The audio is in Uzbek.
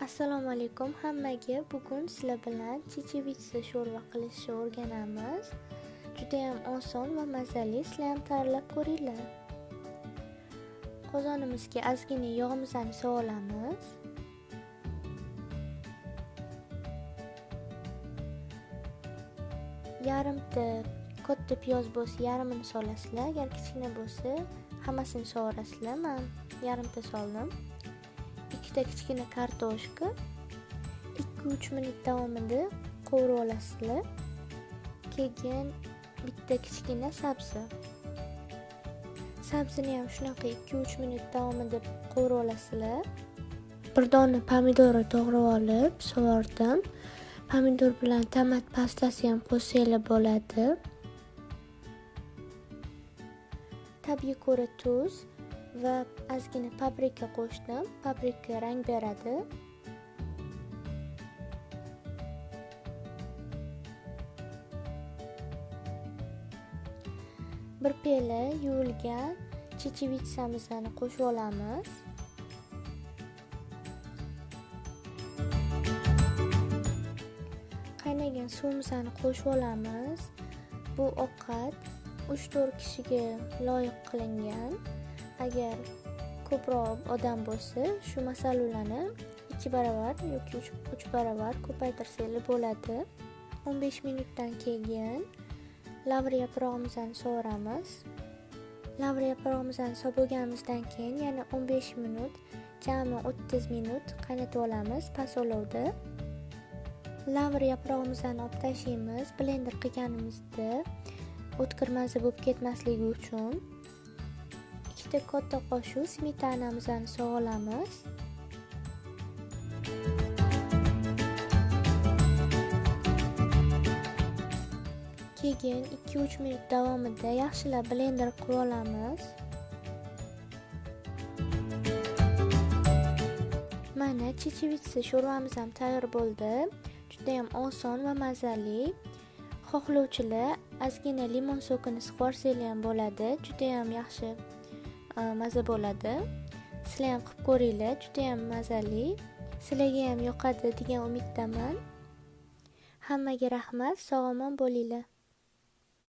Assalomu alaykum hammaga. Bugun sizlar bilan chechevitsa sho'rva qilishni o'rganamiz. Juda ham oson va mazali. Sizlar ham tayyorlab ko'ringlar. Qozonimizga ozgina yog'imizni solamiz. Yarimta katta piyoz bo'lsa, yarimini solasizlar. Agar kichkina bo'lsa, hammasini so'rasizlar. Men yarimta soldim. Ikkita kichkina kartoshka 2-3 minut davomida qovurib olasizlar. Keyin bitta kichkina sabzi. Sabzini ham shunaqa 2-3 minut davomida qovurib olasizlar. Bir dona pomidorni to'g'rab olib, sovurdim. Pomidor bilan tomat pastasi ham qo'shsanglar bo'ladi. Tabiiy ko'ra tuz va ozgina paprika qo'shdim. Paprika rang beradi. Bir piyola yuvilgan chechevitsamizni qo'shib olamiz. Qaynagan suvimizni qo'shib olamiz. Bu ovqat 3-4 kishiga loyiq qilingan. Agar ko'proq odam bo'lsa, shu masallarni 2 baravar yoki 3 baravar ko'paytirsangiz bo'ladi. 15 minutdan keyin lavr yaprog'imizni sovuramiz. Lavr yaprog'imizni sovurganimizdan keyin yana 15 minut, jami 30 minut qaynatib olamiz past olovda. Lavr yaprog'imizni olib tashlaymiz. Blender qilganimizda o'tkir maza bo'lib ketmasligi uchun ikkita katta qoshiq smetanamizni sog'olamiz. Keyin 2-3 minut davomida yaxshilab blender qilib olamiz. Mana chechevitsa sho'rvamiz ham tayyor bo'ldi. Juda ham oson va mazali. Xohlovchilar ozgina limon sokini sug'orsanglar ham bo'ladi. Juda ham yaxshi maza bo'ladi. Sizlar ham qilib ko'ringlar, juda ham mazali. Sizlarga ham yoqadi degan umiddaman. Hammaga rahmat, sog' omon bo'linglar.